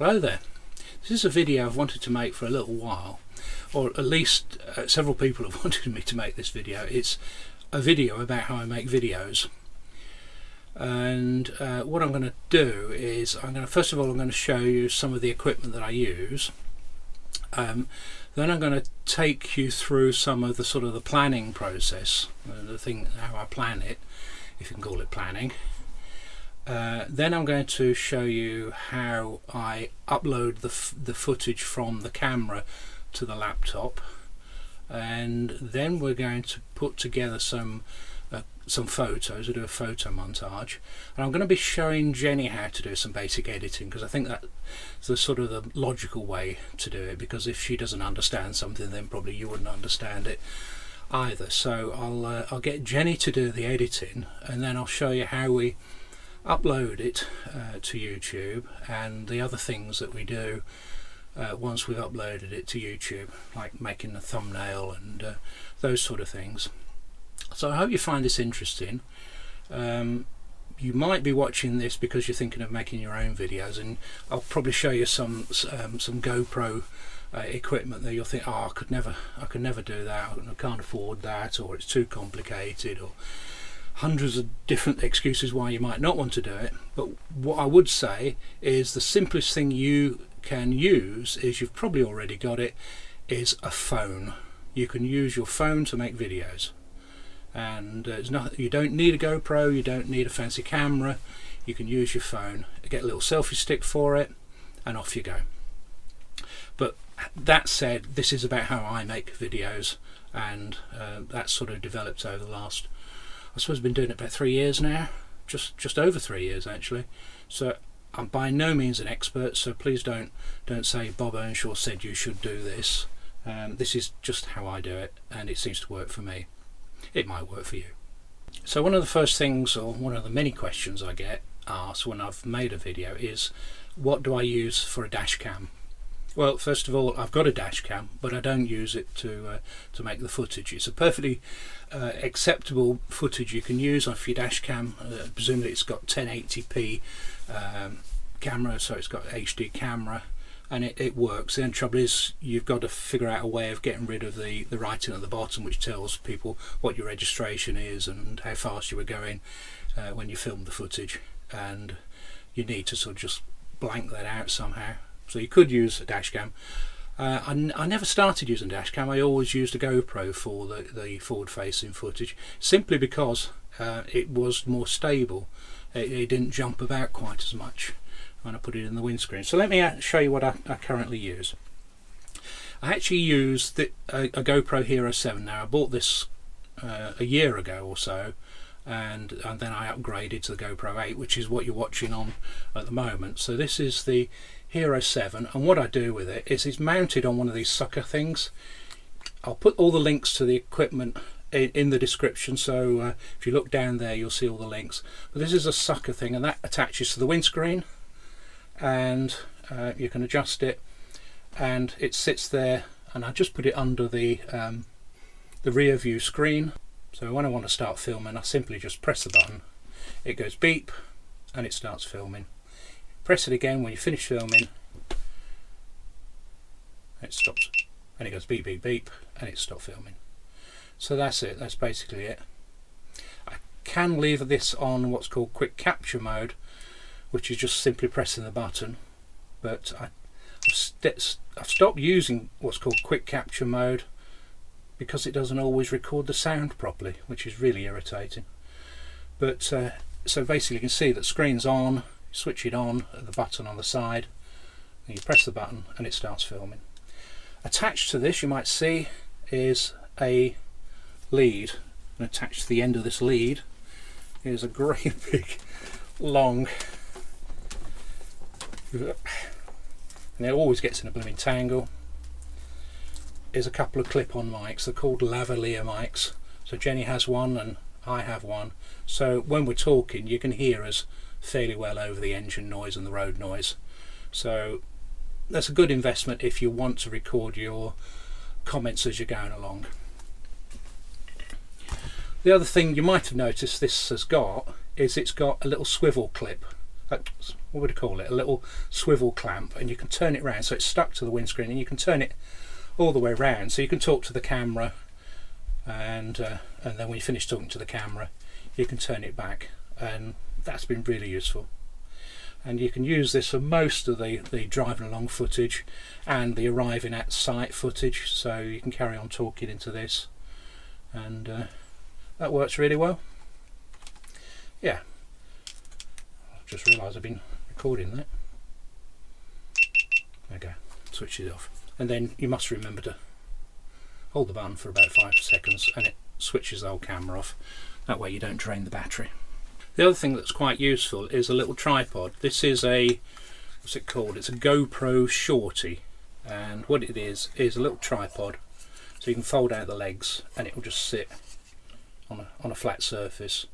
Hello there. This is a video I've wanted to make for a little while, or at least several people have wanted me to make this video. It's a video about how I make videos, and what I'm going to do is first of all I'm going to show you some of the equipment that I use. Then I'm going to take you through some of the sort of the planning process, how I plan it, if you can call it planning. Then I'm going to show you how I upload the footage from the camera to the laptop, and then we're going to put together some photos. We'll do a photo montage, and I'm going to be showing Jenny how to do some basic editing, because I think that's the sort of the logical way to do it, because if she doesn't understand something, then probably you wouldn't understand it either. So I'll get Jenny to do the editing, and then I'll show you how we upload it to YouTube and the other things that we do once we've uploaded it to YouTube, like making a thumbnail and those sort of things. So I hope you find this interesting. You might be watching this because you're thinking of making your own videos, and I'll probably show you some GoPro equipment that you'll think, oh, I could never do that, I can't afford that, or it's too complicated, or hundreds of different excuses why you might not want to do it. But what I would say is the simplest thing you can use is, you've probably already got it, is a phone. You can use your phone to make videos, and you don't need a GoPro, you don't need a fancy camera. You can use your phone, get a little selfie stick for it, and off you go. But that said, this is about how I make videos, and that's sort of developed over the last, I suppose I've been doing it about 3 years now, just over 3 years actually. So I'm by no means an expert, so please don't say Bob Earnshaw said you should do this. This is just how I do it, and it seems to work for me. It might work for you. So one of the first things, or one of the many questions I get asked when I've made a video, is what do I use for a Dashcam? Well, first of all, I've got a Dashcam, but I don't use it to make the footage. It's a perfectly acceptable footage you can use off your Dashcam. Presumably it's got 1080p camera, so it's got HD camera, and it works. The only trouble is you've got to figure out a way of getting rid of the writing at the bottom, which tells people what your registration is and how fast you were going when you filmed the footage, and you need to sort of just blank that out somehow. So you could use a Dashcam. I never started using a Dashcam. I always used a GoPro for the forward-facing footage, simply because it was more stable. It didn't jump about quite as much when I put it in the windscreen. So let me show you what I currently use. I actually use a GoPro Hero 7. Now, I bought this a year ago or so, and then I upgraded to the GoPro 8, which is what you're watching on at the moment. So this is the Hero 7, and what I do with it is it's mounted on one of these sucker things. I'll put all the links to the equipment in the description, so if you look down there you'll see all the links. But this is a sucker thing, and that attaches to the windscreen, and you can adjust it, and it sits there, and I just put it under the rear view screen. So when I want to start filming, I simply just press the button, it goes beep, and it starts filming. Press it again when you finish filming, it stops, and it goes beep beep beep, and it stopped filming. So that's it, that's basically it. I can leave this on what's called quick capture mode, which is just simply pressing the button, but I've stopped using what's called quick capture mode because it doesn't always record the sound properly, which is really irritating. But so basically you can see that screen's on, switch it on at the button on the side, and you press the button and it starts filming. Attached to this, you might see, is a lead, and attached to the end of this lead is a great big long, and it always gets in a blooming tangle, is a couple of clip-on mics. They're called lavalier mics. So Jenny has one and I have one, so when we're talking you can hear us fairly well over the engine noise and the road noise. So that's a good investment if you want to record your comments as you're going along. The other thing you might have noticed this has got is it's got a little swivel clip what would you call it, a little swivel clamp, and you can turn it around so it's stuck to the windscreen, and you can turn it all the way around so you can talk to the camera, and then when you finish talking to the camera you can turn it back, and that's been really useful. And you can use this for most of the driving along footage and the arriving at site footage, so you can carry on talking into this, and that works really well. Yeah, I've just realised I've been recording that. There we go, switch it off, and then you must remember to hold the button for about 5 seconds and it switches the whole camera off. That way you don't drain the battery. The other thing that's quite useful is a little tripod. This is a, what's it called? It's a GoPro Shorty, and what it is a little tripod, so you can fold out the legs and it will just sit on a flat surface.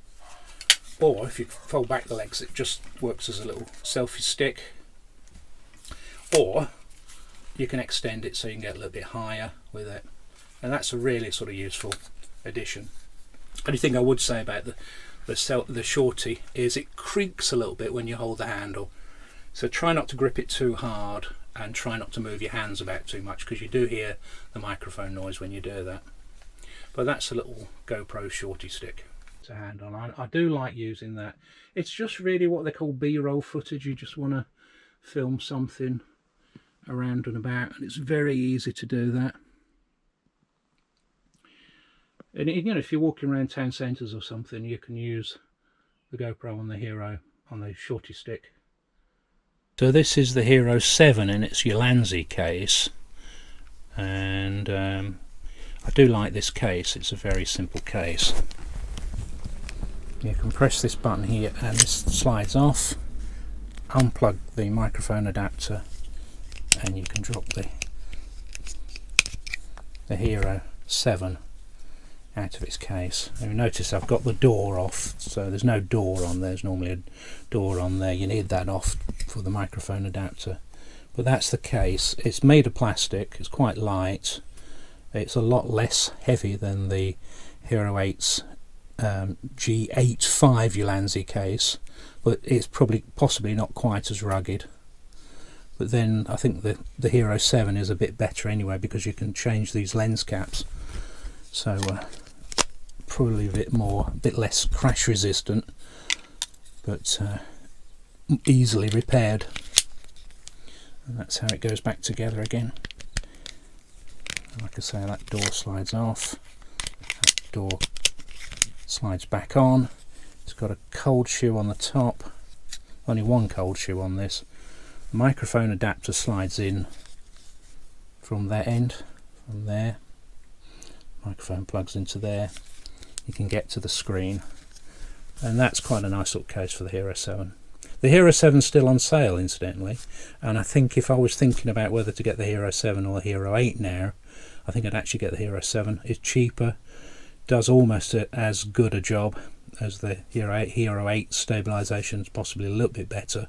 Or if you fold back the legs, it just works as a little selfie stick. Or you can extend it so you can get a little bit higher with it, and that's a really sort of useful addition. Only thing I would say about the Shorty is it creaks a little bit when you hold the handle, so try not to grip it too hard and try not to move your hands about too much, because you do hear the microphone noise when you do that. But that's a little GoPro Shorty stick to handle. I do like using that. It's just really what they call B-roll footage. You just want to film something around and about, and it's very easy to do that. And you know, if you're walking around town centres or something, you can use the GoPro on the Hero on the Shorty stick. So this is the Hero 7 in its Ulanzi case, and I do like this case. It's a very simple case. You can press this button here and this slides off, unplug the microphone adapter, and you can drop the Hero 7 out of its case. And you notice I've got the door off, so there's no door on there. There's normally a door on there. You need that off for the microphone adapter. But that's the case. It's made of plastic. It's quite light. It's a lot less heavy than the Hero 8's G85 Ulanzi case, but it's possibly not quite as rugged. But then I think the Hero 7 is a bit better anyway, because you can change these lens caps. So probably a bit less crash resistant, but easily repaired. And that's how it goes back together again. And like I say, that door slides off, that door slides back on. It's got a cold shoe on the top, only one cold shoe on this. The microphone adapter slides in from that end, from there. Microphone plugs into there. You can get to the screen, and that's quite a nice little case for the Hero 7. The Hero 7 is still on sale, incidentally, and I think if I was thinking about whether to get the Hero 7 or the Hero 8 now, I think I'd actually get the Hero 7. It's cheaper, does almost as good a job as the Hero 8. Hero 8 stabilisation is possibly a little bit better,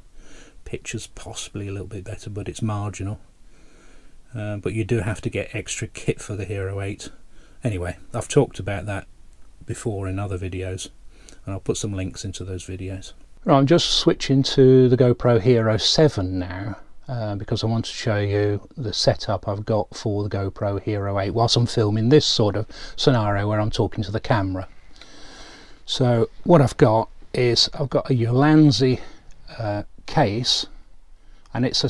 pictures possibly a little bit better, but it's marginal. But you do have to get extra kit for the Hero 8. Anyway, I've talked about that before in other videos, and I'll put some links into those videos. Right, I'm just switching to the GoPro Hero 7 now, because I want to show you the setup I've got for the GoPro Hero 8 whilst I'm filming this sort of scenario where I'm talking to the camera. So what I've got is I've got a Ulanzi case, and it's a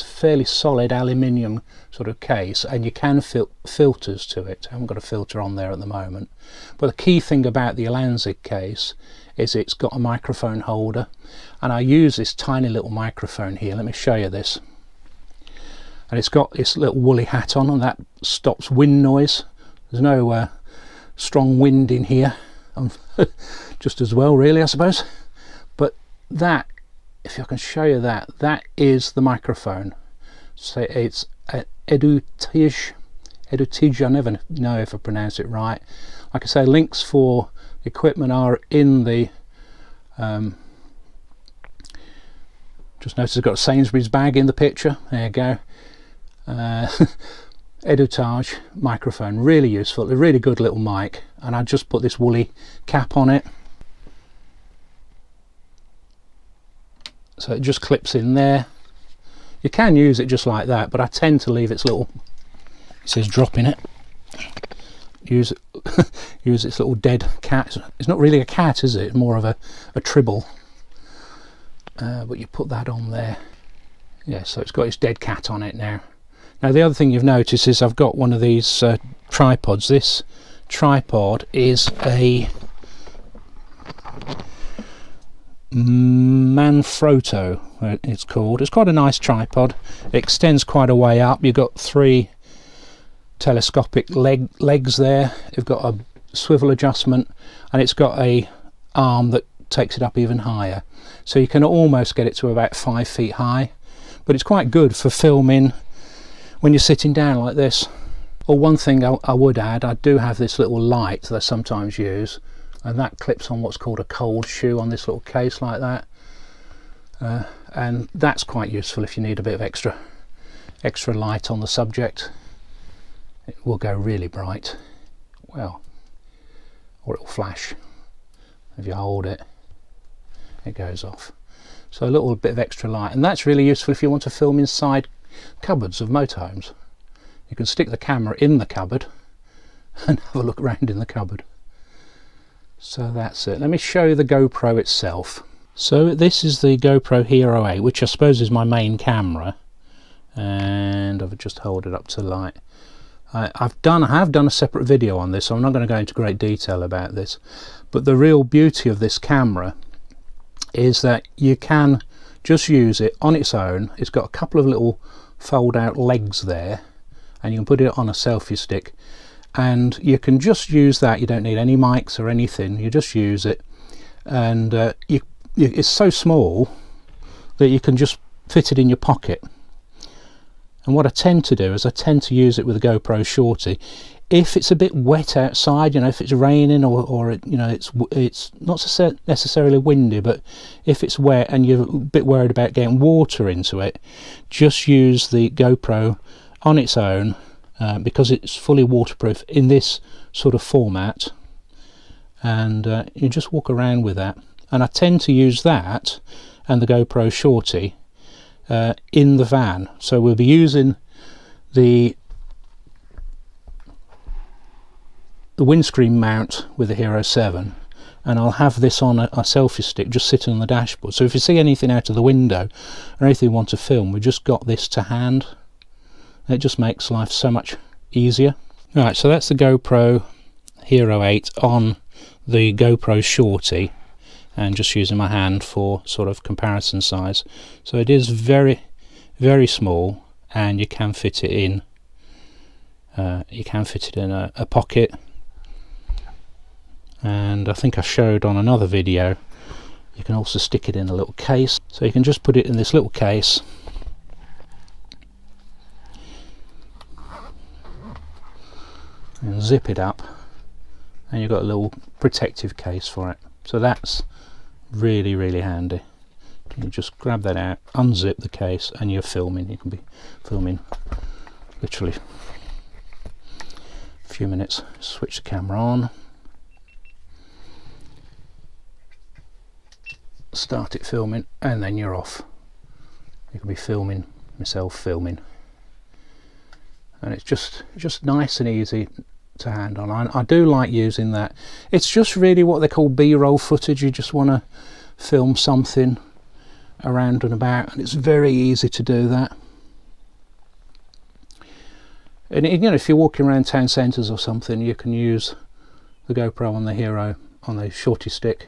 fairly solid aluminium sort of case, and you can fit filters to it. I haven't got a filter on there at the moment, but the key thing about the Ulanzi case is it's got a microphone holder, and I use this tiny little microphone here. Let me show you this. And it's got this little woolly hat on, and that stops wind noise. There's no strong wind in here, just as well really, I suppose. But that, if I can show you that, that is the microphone. So it's Edutige, I never know if I pronounce it right. Like I say, links for equipment are in the just notice I've got a Sainsbury's bag in the picture. There you go. Edutage microphone, really useful, a really good little mic, and I just put this woolly cap on it So it just clips in there. You can use it just like that, but I tend to leave its little, it says drop in it. Use its little dead cat. It's not really a cat, is it? It's more of a tribble. But you put that on there. Yeah, so it's got its dead cat on it now. Now the other thing you've noticed is I've got one of these tripods. This tripod is a Manfrotto, it's called. It's quite a nice tripod. It extends quite a way up. You've got 3 telescopic legs there. You've got a swivel adjustment, and it's got a arm that takes it up even higher. So you can almost get it to about 5 feet high. But it's quite good for filming when you're sitting down like this. Or one thing I would add, I do have this little light that I sometimes use, and that clips on what's called a cold shoe on this little case like that. And that's quite useful if you need a bit of extra light on the subject. It will go really bright, well, or it'll flash. If you hold it, it goes off. So a little bit of extra light, and that's really useful if you want to film inside cupboards of motorhomes. You can stick the camera in the cupboard and have a look around in the cupboard. So that's it. Let me show you the GoPro itself. So this is the GoPro Hero 8, which I suppose is my main camera, and I'll just hold it up to light. I have done a separate video on this, so I'm not going to go into great detail about this, but the real beauty of this camera is that you can just use it on its own. It's got a couple of little fold out legs there, and you can put it on a selfie stick, and you can just use that. You don't need any mics or anything, you just use it, and it's so small that you can just fit it in your pocket. And what I tend to do is I tend to use it with a GoPro Shorty. If it's a bit wet outside, you know, if it's raining or you know, it's not necessarily windy, but if it's wet and you're a bit worried about getting water into it, just use the GoPro on its own, because it's fully waterproof in this sort of format, and you just walk around with that. And I tend to use that and the GoPro Shorty in the van. So we'll be using the windscreen mount with the Hero 7, and I'll have this on a selfie stick just sitting on the dashboard. So if you see anything out of the window or anything you want to film, we've just got this to hand. It just makes life so much easier. Right, so that's the GoPro Hero 8 on the GoPro Shorty, and just using my hand for sort of comparison size. So it is very, very small, and you can fit it in. A pocket, and I think I showed on another video you can also stick it in a little case. So you can just put it in this little case, and zip it up, and you've got a little protective case for it. So that's really, really handy. You just grab that out, unzip the case, and you're filming. You can be filming literally a few minutes. Switch the camera on, start it filming, and then you're off. You can be filming myself filming, and it's just nice and easy to hand on. I do like using that. It's just really what they call B-roll footage. You just want to film something around and about, and it's very easy to do that. And you know, if you're walking around town centres or something, you can use the GoPro on the Hero on the Shorty stick.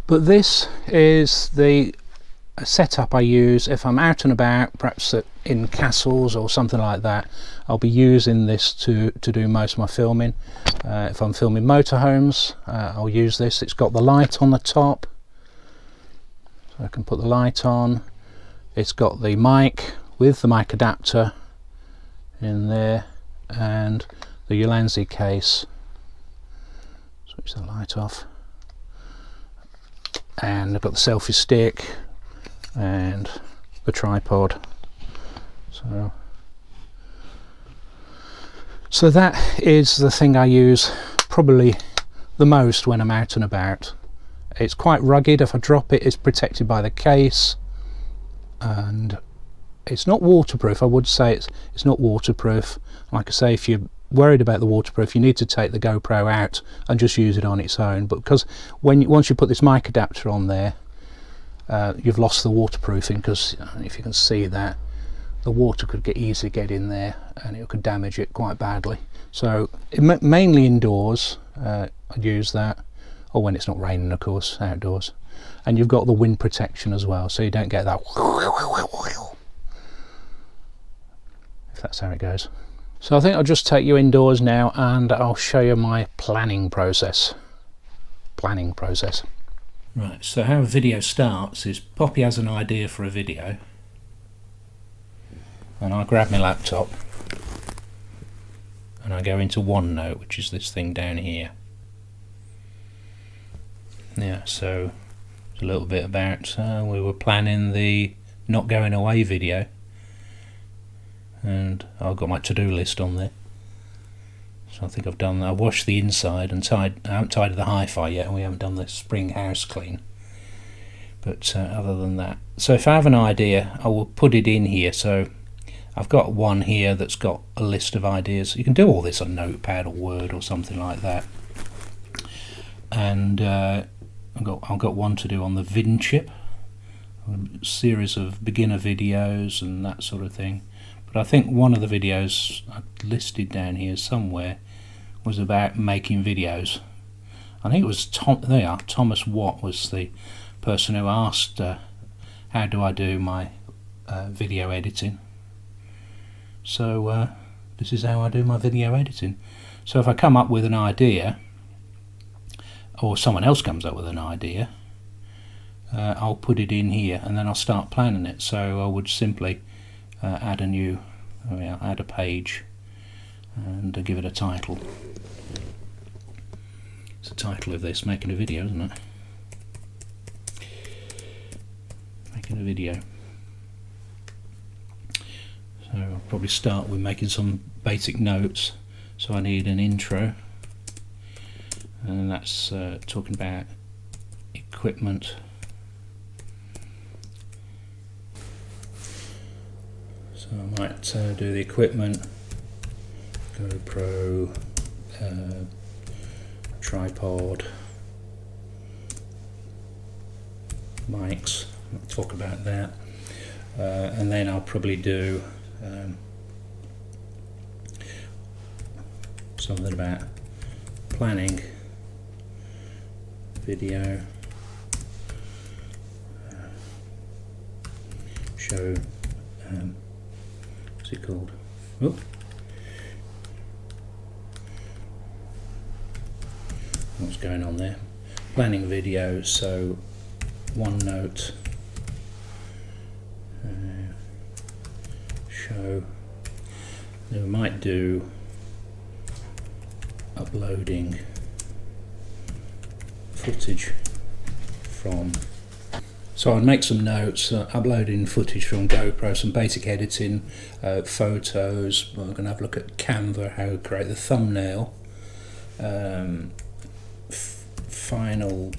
But this is the setup I use if I'm out and about, perhaps in castles or something like that. I'll be using this to do most of my filming. If I'm filming motorhomes, I'll use this. It's got the light on the top, so I can put the light on. It's got the mic with the mic adapter in there, and the Ulanzi case. Switch the light off, and I've got the selfie stick and the tripod. So that is the thing I use probably the most when I'm out and about. It's quite rugged. If I drop it, it's protected by the case, and it's not waterproof. I would say it's not waterproof. Like I say, if you're worried about the waterproof, you need to take the GoPro out and just use it on its own. But because once you put this mic adapter on there, you've lost the waterproofing, because if you can see that, the water could easily get in there and it could damage it quite badly. So mainly indoors, I'd use that, or when it's not raining, of course, outdoors. And you've got the wind protection as well, so you don't get that, if that's how it goes. So I think I'll just take you indoors now and I'll show you my planning process. Right, so how a video starts is Poppy has an idea for a video, and I grab my laptop and I go into OneNote, which is this thing down here. Yeah, so it's a little bit about we were planning the not going away video, and I've got my to-do list on there. So I think I've done that. I washed the inside and I haven't tidied the hi-fi yet, and we haven't done the spring house clean. But other than that, so if I have an idea, I will put it in here. So I've got one here that's got a list of ideas. You can do all this on Notepad or Word or something like that. And I've got one to do on the VIN chip, a series of beginner videos and that sort of thing. But I think one of the videos I listed down here somewhere was about making videos. I think it was Thomas Watt was the person who asked how do I do my video editing. So this is how I do my video editing. So if I come up with an idea, or someone else comes up with an idea, I'll put it in here and then I'll start planning it. So I would simply add a page and give it a title. It's the title of this, making a video, isn't it? Making a video. So I'll probably start with making some basic notes. So I need an intro, and that's talking about equipment. So I might do the equipment, GoPro, tripod, mics, I'll talk about that, and then I'll probably do something about planning video, show, what's it called? Oop. What's going on there? Planning video, so OneNote, show. Then we might do uploading footage from. So I'd make some notes, uploading footage from GoPro, some basic editing, photos. We're going to have a look at Canva, how to create the thumbnail, final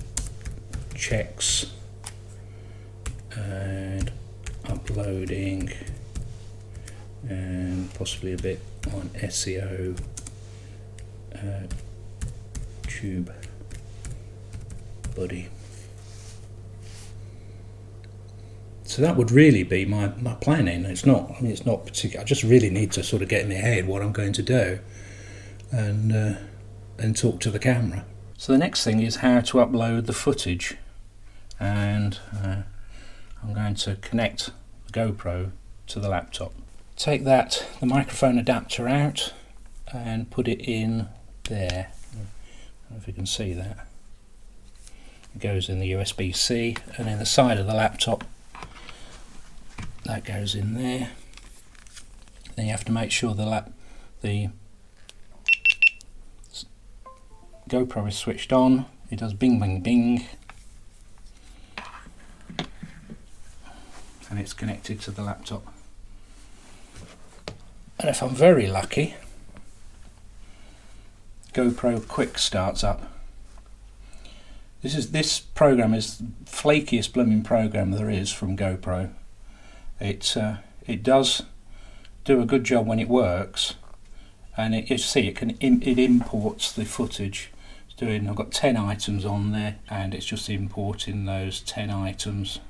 checks, and uploading, and possibly a bit on SEO, tube buddy. So that would really be my planning. It's not particular. I just really need to sort of get in my head what I'm going to do, and talk to the camera. So the next thing is how to upload the footage, and I'm going to connect the GoPro to the laptop. Take the microphone adapter out and put it in there. I don't know if you can see that. It goes in the USB-C, and in the side of the laptop that goes in there. Then you have to make sure the GoPro is switched on. It does bing bing bing, and it's connected to the laptop. And if I'm very lucky, GoPro Quick starts up. This program is the flakiest blooming program there is from GoPro. It does do a good job when it works, and it imports the footage. I've got 10 items on there, and it's just importing those 10 items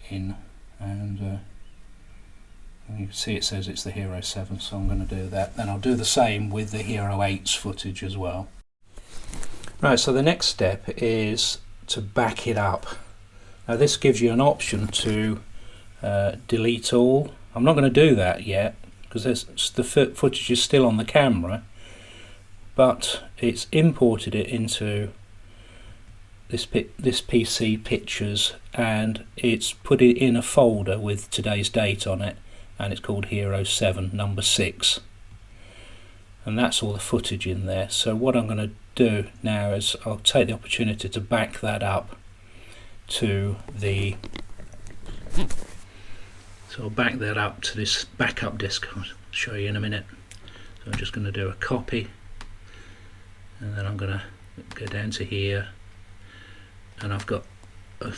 in, and you can see it says it's the Hero 7, so I'm going to do that. Then I'll do the same with the Hero 8's footage as well. Right, so the next step is to back it up. Now this gives you an option to delete all. I'm not going to do that yet because the footage is still on the camera, but it's imported it into this PC pictures, and it's put it in a folder with today's date on it, and it's called Hero 7 number 6, and that's all the footage in there. So what I'm going to do now is I'll take the opportunity to back that up to the I'll back that up to this backup disk. I'll show you in a minute. So I'm just going to do a copy, and then I'm going to go down to here, and I've got a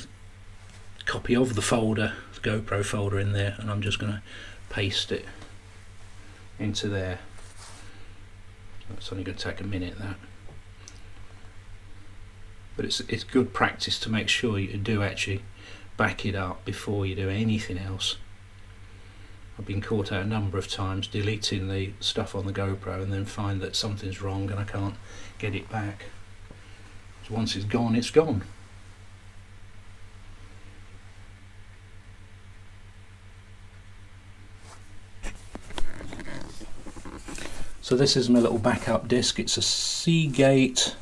copy of the folder, the GoPro folder in there, and I'm just going to paste it into there. That's only going to take a minute, that. But it's good practice to make sure you do actually back it up before you do anything else. I've been caught out a number of times deleting the stuff on the GoPro and then find that something's wrong and I can't get it back. So once it's gone, it's gone. So this is my little backup disc. It's a Seagate,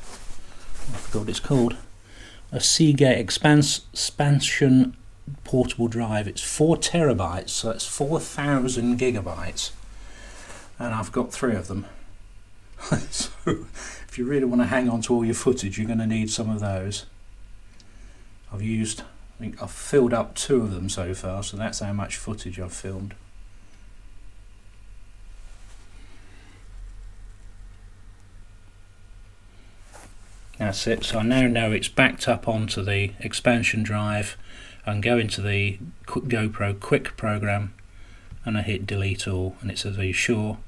I forgot what it's called, a Seagate expansion portable drive. It's 4 terabytes, so it's 4,000 gigabytes, and I've got 3 of them. So if you really want to hang on to all your footage, you're going to need some of those. I think I've filled up 2 of them so far, so that's how much footage I've filmed. That's it. So I now know it's backed up onto the expansion drive, and go into the GoPro Quick program, and I hit delete all, and it says, are you sure?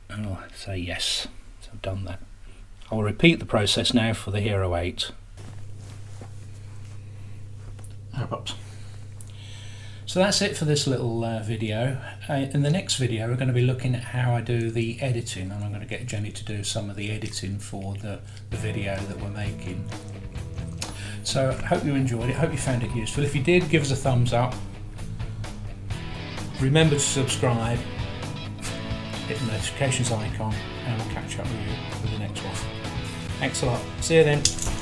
And I'll say yes. So I've done that. I'll repeat the process now for the Hero 8. So that's it for this little video. In the next video we're going to be looking at how I do the editing, and I'm going to get Jenny to do some of the editing for the video that we're making. So I hope you enjoyed it, hope you found it useful. If you did, give us a thumbs up. Remember to subscribe, hit the notifications icon, and we'll catch up with you for the next one. Thanks a lot. See you then.